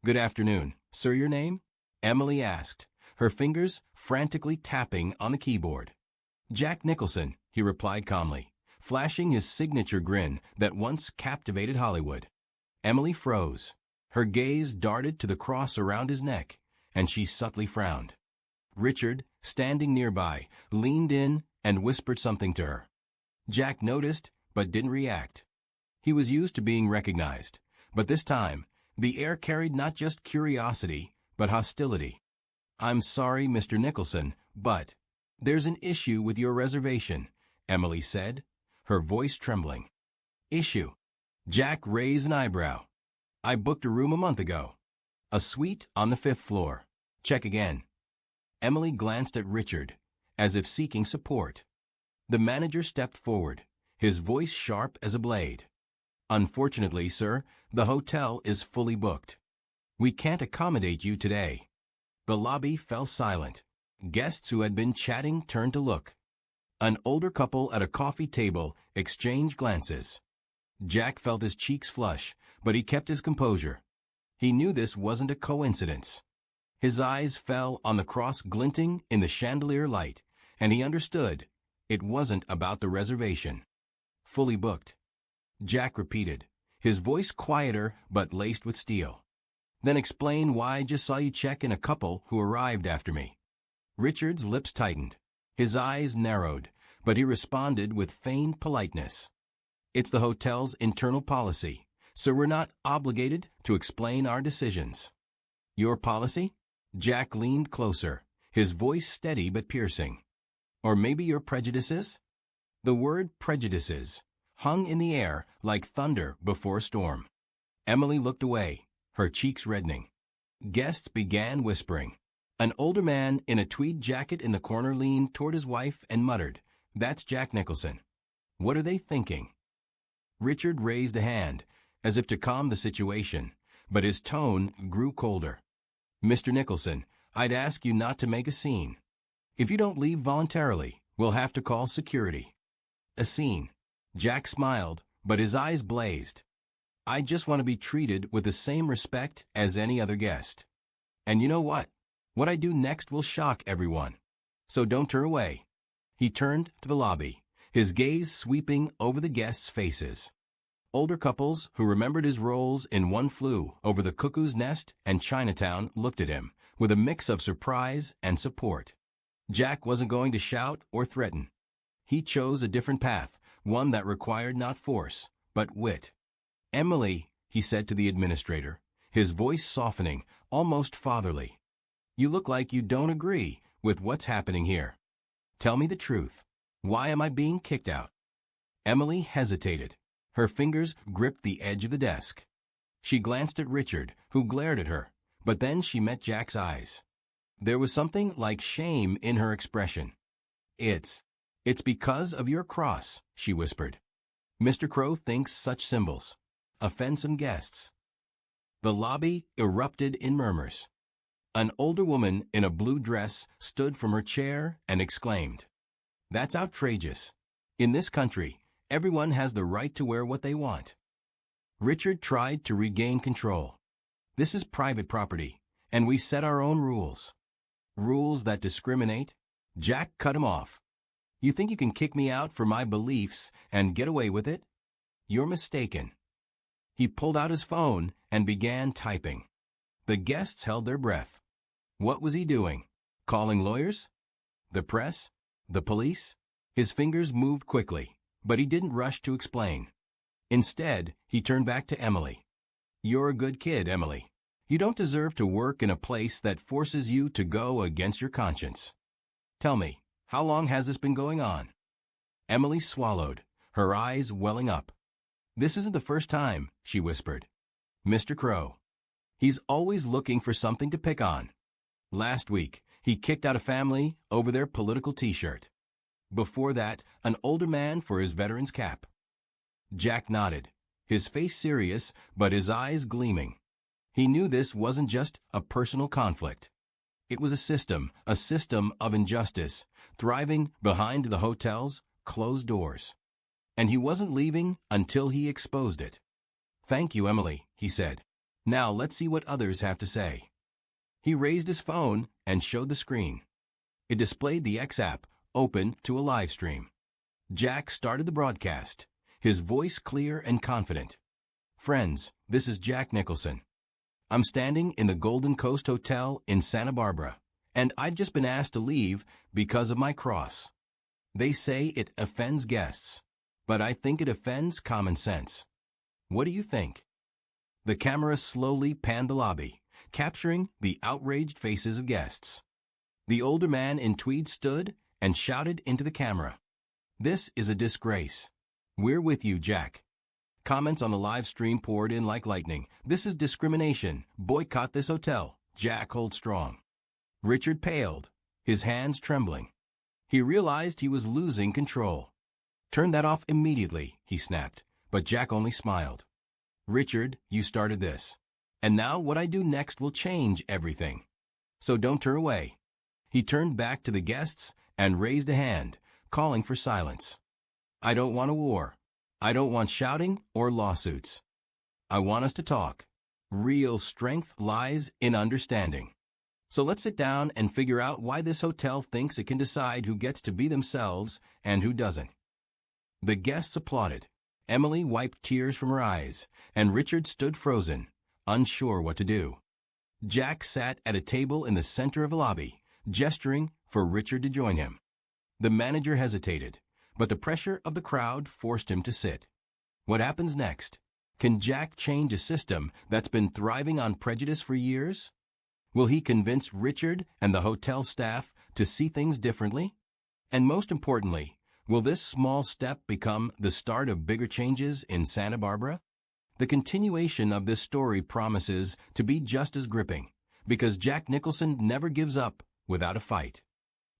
"Good afternoon. Sir, your name?" Emily asked, her fingers frantically tapping on the keyboard. "Jack Nicholson," he replied calmly, flashing his signature grin that once captivated Hollywood. Emily froze. Her gaze darted to the cross around his neck, and she subtly frowned. Richard, standing nearby, leaned in and whispered something to her. Jack noticed, but didn't react. He was used to being recognized, but this time, the air carried not just curiosity, but hostility. "I'm sorry, Mr. Nicholson, but there's an issue with your reservation," Emily said, her voice trembling. "Issue?" Jack raised an eyebrow. "I booked a room a month ago. A suite on the 5th floor. Check again." Emily glanced at Richard, as if seeking support. The manager stepped forward, his voice sharp as a blade. "Unfortunately, sir, the hotel is fully booked. We can't accommodate you today." The lobby fell silent. Guests who had been chatting turned to look. An older couple at a coffee table exchanged glances. Jack felt his cheeks flush, but he kept his composure. He knew this wasn't a coincidence. His eyes fell on the cross glinting in the chandelier light, and he understood it wasn't about the reservation. "Fully booked," Jack repeated, his voice quieter but laced with steel. "Then explain why I just saw you check in a couple who arrived after me." Richard's lips tightened. His eyes narrowed, but he responded with feigned politeness. "It's the hotel's internal policy, so we're not obligated to explain our decisions." "Your policy?" Jack leaned closer, his voice steady but piercing. "Or maybe your prejudices?" The word prejudices hung in the air like thunder before a storm. Emily looked away, her cheeks reddening. Guests began whispering. An older man in a tweed jacket in the corner leaned toward his wife and muttered, "That's Jack Nicholson. What are they thinking?" Richard raised a hand, as if to calm the situation, but his tone grew colder. "Mr. Nicholson, I'd ask you not to make a scene. If you don't leave voluntarily, we'll have to call security." "A scene?" Jack smiled, but his eyes blazed. "I just want to be treated with the same respect as any other guest. And you know what? What I do next will shock everyone. So don't turn away." He turned to the lobby, his gaze sweeping over the guests' faces. Older couples who remembered his roles in One Flew Over the Cuckoo's Nest and Chinatown looked at him with a mix of surprise and support. Jack wasn't going to shout or threaten. He chose a different path, one that required not force, but wit. "Emily," he said to the administrator, his voice softening, almost fatherly, "you look like you don't agree with what's happening here. Tell me the truth. Why am I being kicked out?" Emily hesitated. Her fingers gripped the edge of the desk. She glanced at Richard, who glared at her, but then she met Jack's eyes. There was something like shame in her expression. It's because of your cross," she whispered. "Mr. Crow thinks such symbols offend some guests." The lobby erupted in murmurs. An older woman in a blue dress stood from her chair and exclaimed, "That's outrageous. In this country, everyone has the right to wear what they want." Richard tried to regain control. "This is private property, and we set our own rules." "Rules that discriminate?" Jack cut him off. "You think you can kick me out for my beliefs and get away with it? You're mistaken." He pulled out his phone and began typing. The guests held their breath. What was he doing? Calling lawyers? The press? The police? His fingers moved quickly, but he didn't rush to explain. Instead, he turned back to Emily. "You're a good kid, Emily. You don't deserve to work in a place that forces you to go against your conscience. Tell me, how long has this been going on?" Emily swallowed, her eyes welling up. "This isn't the first time," she whispered. "Mr. Crow. He's always looking for something to pick on. Last week, he kicked out a family over their political T-shirt. Before that, an older man for his veteran's cap." Jack nodded, his face serious but his eyes gleaming. He knew this wasn't just a personal conflict. It was a system of injustice, thriving behind the hotel's closed doors. And he wasn't leaving until he exposed it. "Thank you, Emily," he said. Now let's see what others have to say. He raised his phone and showed the screen. It displayed the X app, open to a live stream. Jack started the broadcast, his voice clear and confident. Friends, this is Jack Nicholson. I'm standing in the Golden Coast Hotel in Santa Barbara, and I've just been asked to leave because of my cross. They say it offends guests, but I think it offends common sense. What do you think? The camera slowly panned the lobby, capturing the outraged faces of guests. The older man in tweed stood and shouted into the camera. This is a disgrace. We're with you, Jack. Comments on the live stream poured in like lightning. This is discrimination. Boycott this hotel. Jack, hold strong. Richard paled, his hands trembling. He realized he was losing control. Turn that off immediately, he snapped, but Jack only smiled. Richard, you started this. And now what I do next will change everything. So don't turn away. He turned back to the guests and raised a hand, calling for silence. I don't want a war. I don't want shouting or lawsuits. I want us to talk. Real strength lies in understanding. So let's sit down and figure out why this hotel thinks it can decide who gets to be themselves and who doesn't. The guests applauded. Emily wiped tears from her eyes, and Richard stood frozen, unsure what to do. Jack sat at a table in the center of the lobby, gesturing for Richard to join him. The manager hesitated, but the pressure of the crowd forced him to sit. What happens next? Can Jack change a system that's been thriving on prejudice for years? Will he convince Richard and the hotel staff to see things differently? And most importantly, will this small step become the start of bigger changes in Santa Barbara? The continuation of this story promises to be just as gripping, because Jack Nicholson never gives up without a fight.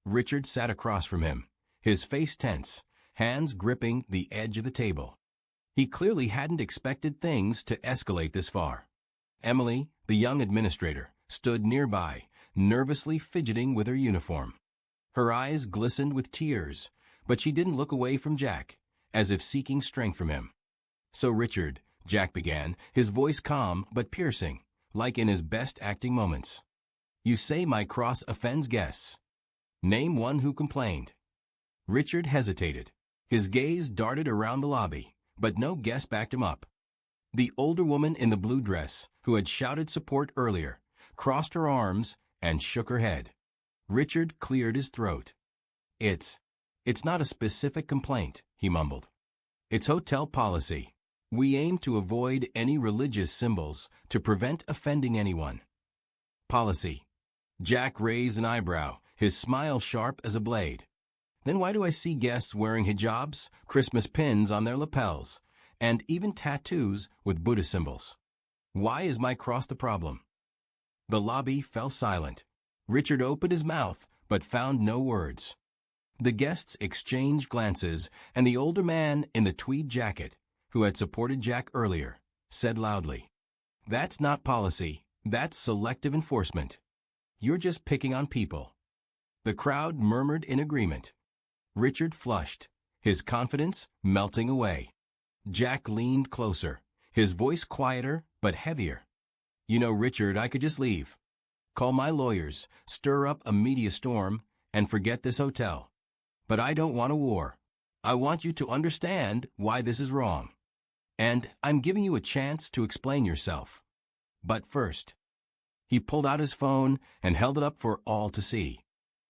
Richard sat across from him, his face tense, hands gripping the edge of the table. He clearly hadn't expected things to escalate this far. Emily, the young administrator, stood nearby, nervously fidgeting with her uniform. Her eyes glistened with tears, but she didn't look away from Jack, as if seeking strength from him. So Richard, Jack began, his voice calm but piercing, like in his best acting moments. You say my cross offends guests. Name one who complained. Richard hesitated. His gaze darted around the lobby, but no guest backed him up. The older woman in the blue dress, who had shouted support earlier, crossed her arms and shook her head. Richard cleared his throat. It's not a specific complaint, he mumbled. It's hotel policy. We aim to avoid any religious symbols to prevent offending anyone. Policy. Jack raised an eyebrow, his smile sharp as a blade. Then why do I see guests wearing hijabs, Christmas pins on their lapels, and even tattoos with Buddha symbols? Why is my cross the problem? The lobby fell silent. Richard opened his mouth, but found no words. The guests exchanged glances, and the older man in the tweed jacket, who had supported Jack earlier, said loudly, That's not policy, that's selective enforcement. You're just picking on people. The crowd murmured in agreement. Richard flushed, his confidence melting away. Jack leaned closer, his voice quieter but heavier. You know, Richard, I could just leave. Call my lawyers, stir up a media storm, and forget this hotel. But I don't want a war. I want you to understand why this is wrong. And I'm giving you a chance to explain yourself. But first. He pulled out his phone and held it up for all to see.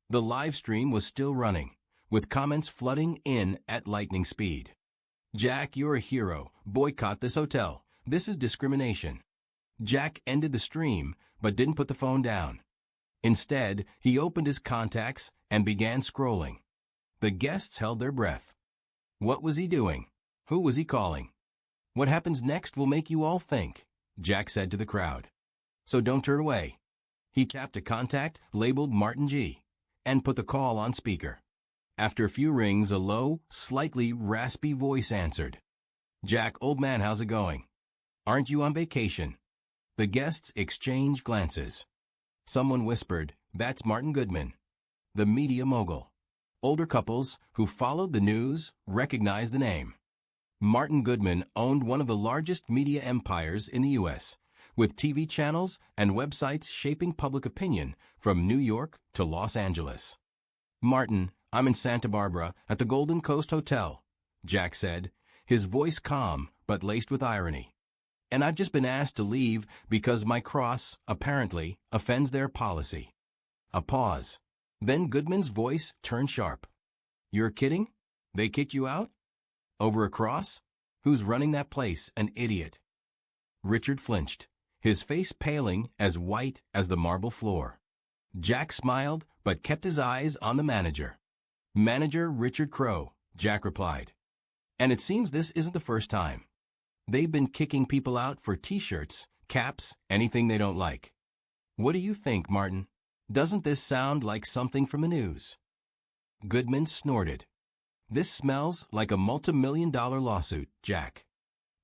The live stream was still running, with comments flooding in at lightning speed. Jack, you're a hero. Boycott this hotel. This is discrimination. Jack ended the stream, but didn't put the phone down. Instead, he opened his contacts and began scrolling. The guests held their breath. What was he doing? Who was he calling? What happens next will make you all think, Jack said to the crowd. So don't turn away. He tapped a contact labeled Martin G. and put the call on speaker. After a few rings, a low, slightly raspy voice answered. Jack, old man, how's it going? Aren't you on vacation? The guests exchanged glances. Someone whispered, That's Martin Goodman, the media mogul. Older couples who followed the news recognized the name. Martin Goodman owned one of the largest media empires in the U.S., with TV channels and websites shaping public opinion from New York to Los Angeles. "Martin, I'm in Santa Barbara at the Golden Coast Hotel," Jack said, his voice calm but laced with irony. "And I've just been asked to leave because my cross, apparently, offends their policy." A pause. Then Goodman's voice turned sharp. "You're kidding? They kicked you out? Over a cross? Who's running that place? An idiot." Richard flinched, his face paling as white as the marble floor. Jack smiled but kept his eyes on the manager. "Manager Richard Crow," Jack replied. "And it seems this isn't the first time. They've been kicking people out for t-shirts, caps, anything they don't like. What do you think, Martin? Doesn't this sound like something from the news?" Goodman snorted. "This smells like a multi-million-dollar lawsuit, Jack.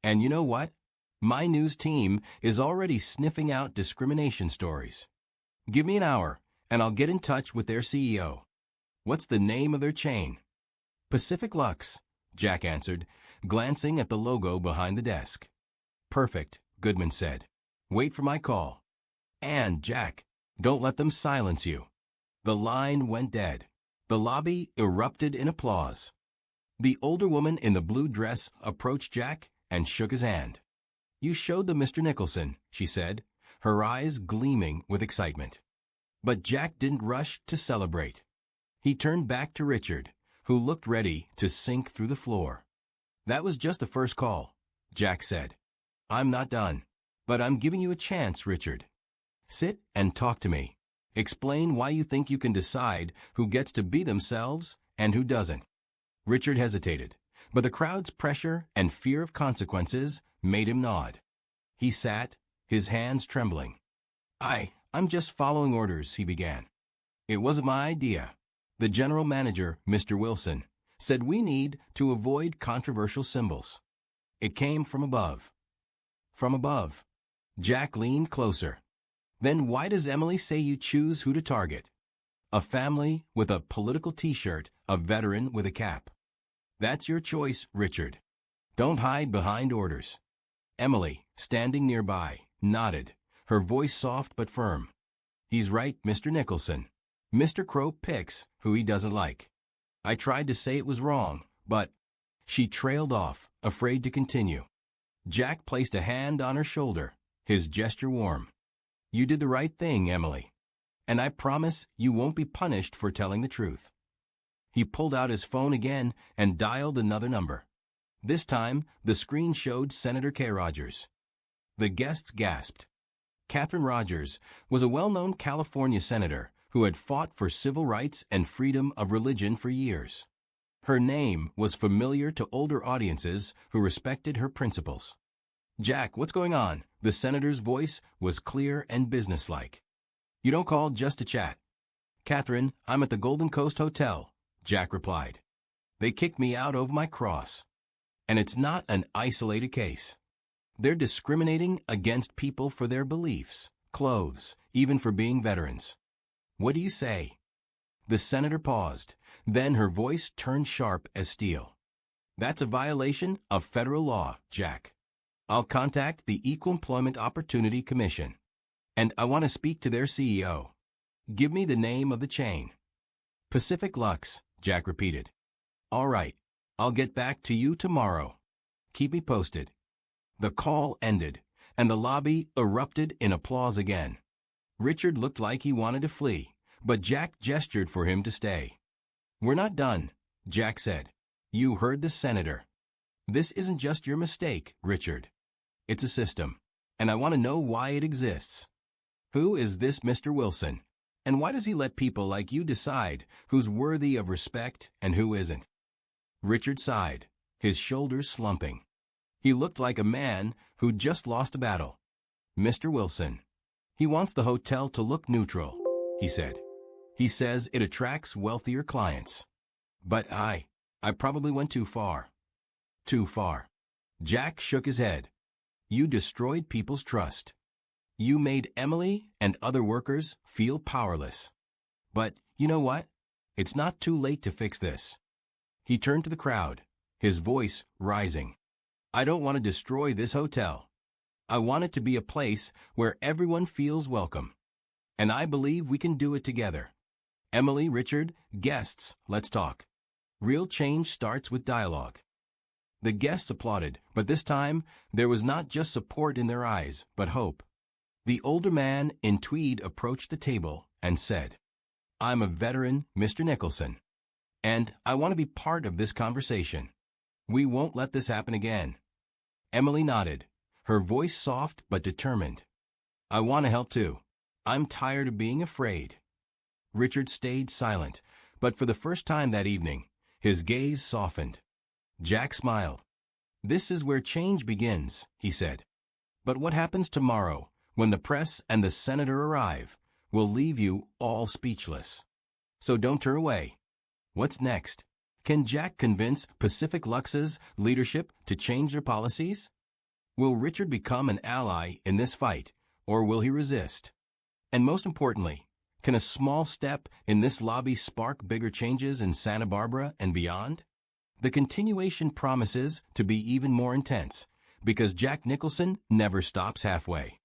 And you know what? My news team is already sniffing out discrimination stories. Give me an hour, and I'll get in touch with their CEO. What's the name of their chain?" "Pacific Lux," Jack answered, glancing at the logo behind the desk. "Perfect," Goodman said. "Wait for my call. And, Jack, don't let them silence you." The line went dead. The lobby erupted in applause. The older woman in the blue dress approached Jack and shook his hand. "You showed them Mr. Nicholson," she said, her eyes gleaming with excitement. But Jack didn't rush to celebrate. He turned back to Richard, who looked ready to sink through the floor. "That was just the first call," Jack said. "I'm not done. But I'm giving you a chance, Richard. Sit and talk to me. Explain why you think you can decide who gets to be themselves and who doesn't." Richard hesitated, but the crowd's pressure and fear of consequences made him nod. He sat, his hands trembling. I'm just following orders," he began. "It wasn't my idea. The general manager, Mr. Wilson, said we need to avoid controversial symbols. It came from above." "From above?" Jack leaned closer. "Then why does Emily say you choose who to target? A family with a political t-shirt, a veteran with a cap. That's your choice, Richard. Don't hide behind orders." Emily, standing nearby, nodded, her voice soft but firm. "He's right, Mr. Nicholson. Mr. Crow picks who he doesn't like. I tried to say it was wrong, but—" She trailed off, afraid to continue. Jack placed a hand on her shoulder, his gesture warm. "You did the right thing, Emily. And I promise you won't be punished for telling the truth." He pulled out his phone again and dialed another number. This time, the screen showed Senator K. Rogers. The guests gasped. Catherine Rogers was a well-known California senator who had fought for civil rights and freedom of religion for years. Her name was familiar to older audiences who respected her principles. "Jack, what's going on?" The senator's voice was clear and businesslike. "You don't call just to chat." "Catherine, I'm at the Golden Coast Hotel," Jack replied. "They kicked me out over my cross. And it's not an isolated case. They're discriminating against people for their beliefs, clothes, even for being veterans. What do you say?" The senator paused, then her voice turned sharp as steel. "That's a violation of federal law, Jack. I'll contact the Equal Employment Opportunity Commission. And I want to speak to their CEO. Give me the name of the chain." "Pacific Lux," Jack repeated. "All right. I'll get back to you tomorrow. Keep me posted." The call ended, and the lobby erupted in applause again. Richard looked like he wanted to flee, but Jack gestured for him to stay. "We're not done," Jack said. "You heard the senator. This isn't just your mistake, Richard. It's a system, and I want to know why it exists. Who is this Mr. Wilson, and why does he let people like you decide who's worthy of respect and who isn't?" Richard sighed, his shoulders slumping. He looked like a man who'd just lost a battle. "Mr. Wilson. He wants the hotel to look neutral," he said. "He says it attracts wealthier clients. But I probably went too far." "Too far." Jack shook his head. "You destroyed people's trust. You made Emily and other workers feel powerless. But you know what? It's not too late to fix this." He turned to the crowd, his voice rising. "I don't want to destroy this hotel. I want it to be a place where everyone feels welcome. And I believe we can do it together. Emily, Richard, guests, let's talk. Real change starts with dialogue. The guests applauded, but this time there was not just support in their eyes, but hope. The older man in tweed approached the table and said, "I'm a veteran, Mr. Nicholson, and I want to be part of this conversation. We won't let this happen again." Emily nodded, her voice soft but determined. "I want to help too. I'm tired of being afraid." Richard stayed silent, but for the first time that evening, his gaze softened. Jack smiled. "This is where change begins," he said. "But what happens tomorrow, when the press and the senator arrive, will leave you all speechless. So don't turn away. What's next? Can Jack convince Pacific Lux's leadership to change their policies? Will Richard become an ally in this fight, or will he resist? And most importantly, can a small step in this lobby spark bigger changes in Santa Barbara and beyond? The continuation promises to be even more intense, because Jack Nicholson never stops halfway.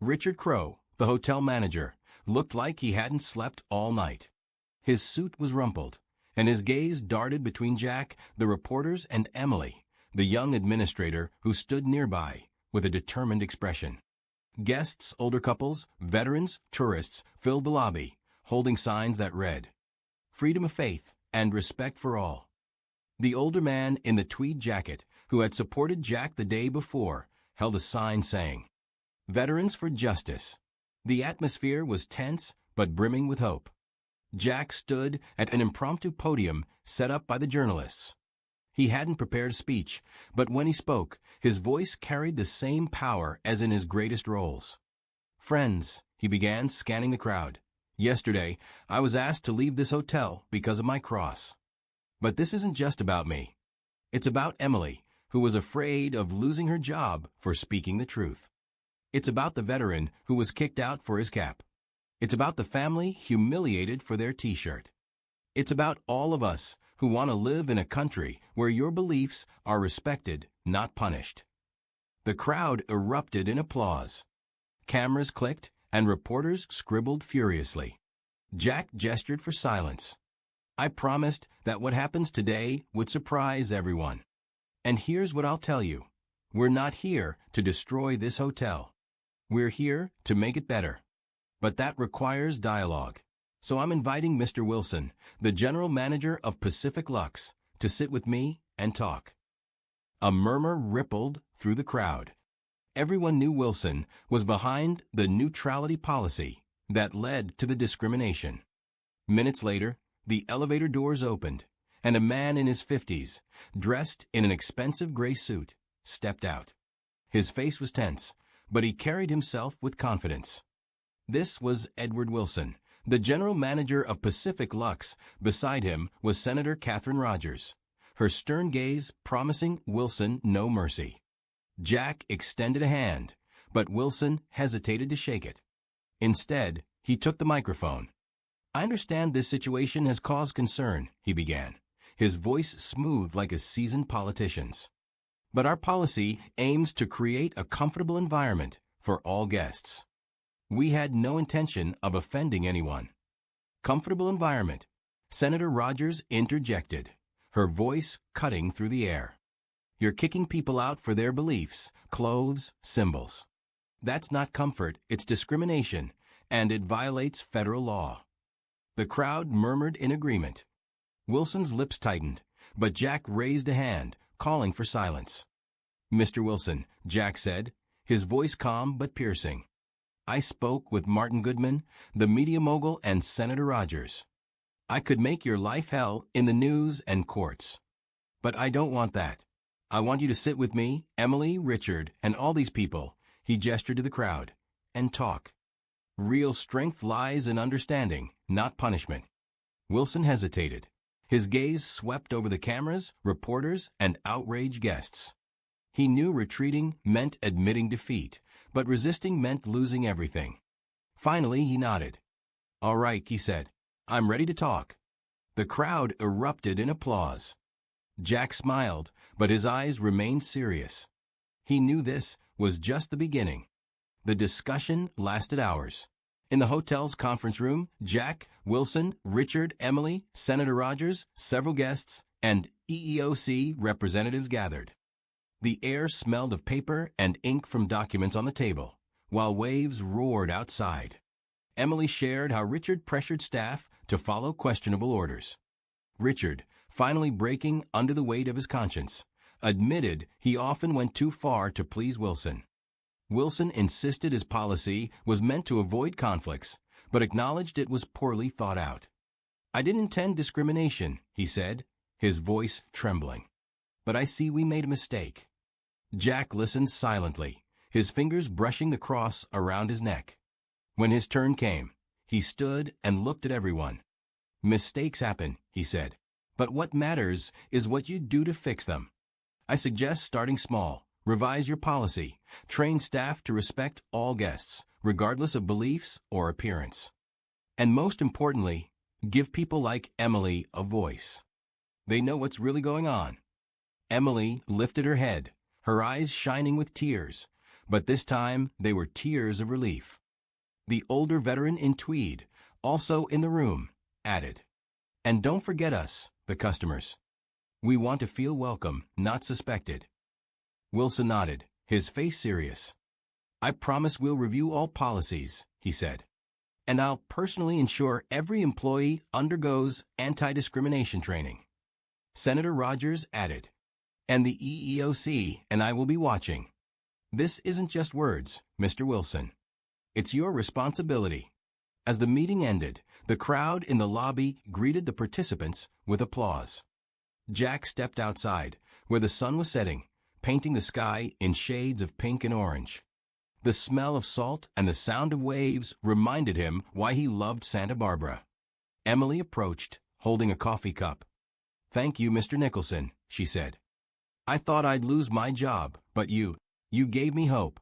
Richard Crowe, the hotel manager, looked like he hadn't slept all night. His suit was rumpled, and his gaze darted between Jack, the reporters, and Emily, the young administrator who stood nearby, with a determined expression. Guests, older couples, veterans, tourists filled the lobby, holding signs that read, "Freedom of faith and respect for all." The older man in the tweed jacket, who had supported Jack the day before, held a sign saying, "Veterans for Justice." The atmosphere was tense but brimming with hope. Jack stood at an impromptu podium set up by the journalists. He hadn't prepared a speech, but when he spoke, his voice carried the same power as in his greatest roles. "Friends," he began, scanning the crowd. "Yesterday, I was asked to leave this hotel because of my cross. But this isn't just about me. It's about Emily, who was afraid of losing her job for speaking the truth. It's about the veteran who was kicked out for his cap. It's about the family humiliated for their t-shirt. It's about all of us who want to live in a country where your beliefs are respected, not punished." The crowd erupted in applause. Cameras clicked, and reporters scribbled furiously. Jack gestured for silence. "I promised that what happens today would surprise everyone. And here's what I'll tell you. We're not here to destroy this hotel. We're here to make it better. But that requires dialogue. So I'm inviting Mr. Wilson, the general manager of Pacific Lux, to sit with me and talk." A murmur rippled through the crowd. Everyone knew Wilson was behind the neutrality policy that led to the discrimination. Minutes later, the elevator doors opened, and a man in his 50s, dressed in an expensive gray suit, stepped out. His face was tense, but he carried himself with confidence. This was Edward Wilson, the general manager of Pacific Lux. Beside him was Senator Catherine Rogers, her stern gaze promising Wilson no mercy. Jack extended a hand, but Wilson hesitated to shake it. Instead, he took the microphone. "I understand this situation has caused concern," he began, his voice smooth like a seasoned politician's. "But our policy aims to create a comfortable environment for all guests. We had no intention of offending anyone." "Comfortable environment," Senator Rogers interjected, her voice cutting through the air. "You're kicking people out for their beliefs, clothes, symbols. That's not comfort, it's discrimination, and it violates federal law." The crowd murmured in agreement. Wilson's lips tightened, but Jack raised a hand, calling for silence. "Mr. Wilson," Jack said, his voice calm but piercing, "I spoke with Martin Goodman, the media mogul, and Senator Rogers. I could make your life hell in the news and courts. But I don't want that. I want you to sit with me, Emily, Richard, and all these people," he gestured to the crowd, "and talk. Real strength lies in understanding, not punishment." Wilson hesitated. His gaze swept over the cameras, reporters, and outraged guests. He knew retreating meant admitting defeat, but resisting meant losing everything. Finally, he nodded. "All right," he said. "I'm ready to talk." The crowd erupted in applause. Jack smiled, but his eyes remained serious. He knew this was just the beginning. The discussion lasted hours. In the hotel's conference room, Jack, Wilson, Richard, Emily, Senator Rogers, several guests, and EEOC representatives gathered. The air smelled of paper and ink from documents on the table, while waves roared outside. Emily shared how Richard pressured staff to follow questionable orders. Richard, finally breaking under the weight of his conscience, admitted he often went too far to please Wilson. Wilson insisted his policy was meant to avoid conflicts, but acknowledged it was poorly thought out. "I didn't intend discrimination," he said, his voice trembling. "But I see we made a mistake." Jack listened silently, his fingers brushing the cross around his neck. When his turn came, he stood and looked at everyone. "Mistakes happen," he said, "but what matters is what you do to fix them. I suggest starting small. Revise your policy. Train staff to respect all guests, regardless of beliefs or appearance. And most importantly, give people like Emily a voice. They know what's really going on." Emily lifted her head, her eyes shining with tears, but this time they were tears of relief. The older veteran in tweed, also in the room, added, "And don't forget us, the customers. We want to feel welcome, not suspected." Wilson nodded, his face serious. "I promise we'll review all policies," he said. "And I'll personally ensure every employee undergoes anti-discrimination training." Senator Rogers added, "And the EEOC and I will be watching. This isn't just words, Mr. Wilson. It's your responsibility." As the meeting ended, the crowd in the lobby greeted the participants with applause. Jack stepped outside, where the sun was setting, painting the sky in shades of pink and orange. The smell of salt and the sound of waves reminded him why he loved Santa Barbara. Emily approached, holding a coffee cup. "Thank you, Mr. Nicholson," she said. "I thought I'd lose my job, but you gave me hope."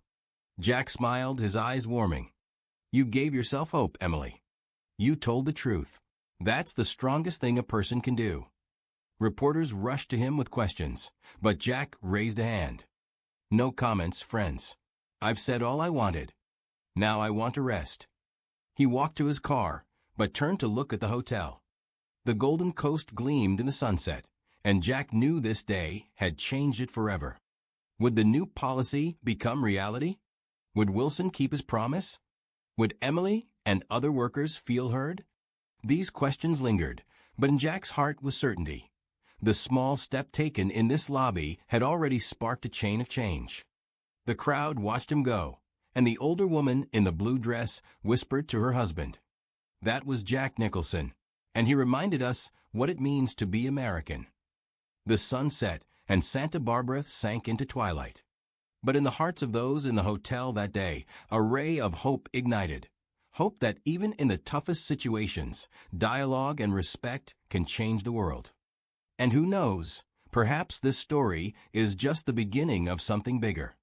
Jack smiled, his eyes warming. "You gave yourself hope, Emily. You told the truth. That's the strongest thing a person can do." Reporters rushed to him with questions, but Jack raised a hand. "No comments, friends. I've said all I wanted. Now I want to rest." He walked to his car, but turned to look at the hotel. The Golden Coast gleamed in the sunset, and Jack knew this day had changed it forever. Would the new policy become reality? Would Wilson keep his promise? Would Emily and other workers feel heard? These questions lingered, but in Jack's heart was certainty. The small step taken in this lobby had already sparked a chain of change. The crowd watched him go, and the older woman in the blue dress whispered to her husband. That was Jack Nicholson, and he reminded us what it means to be American. The sun set, and Santa Barbara sank into twilight. But in the hearts of those in the hotel that day, a ray of hope ignited. Hope that even in the toughest situations, dialogue and respect can change the world. And who knows, perhaps this story is just the beginning of something bigger.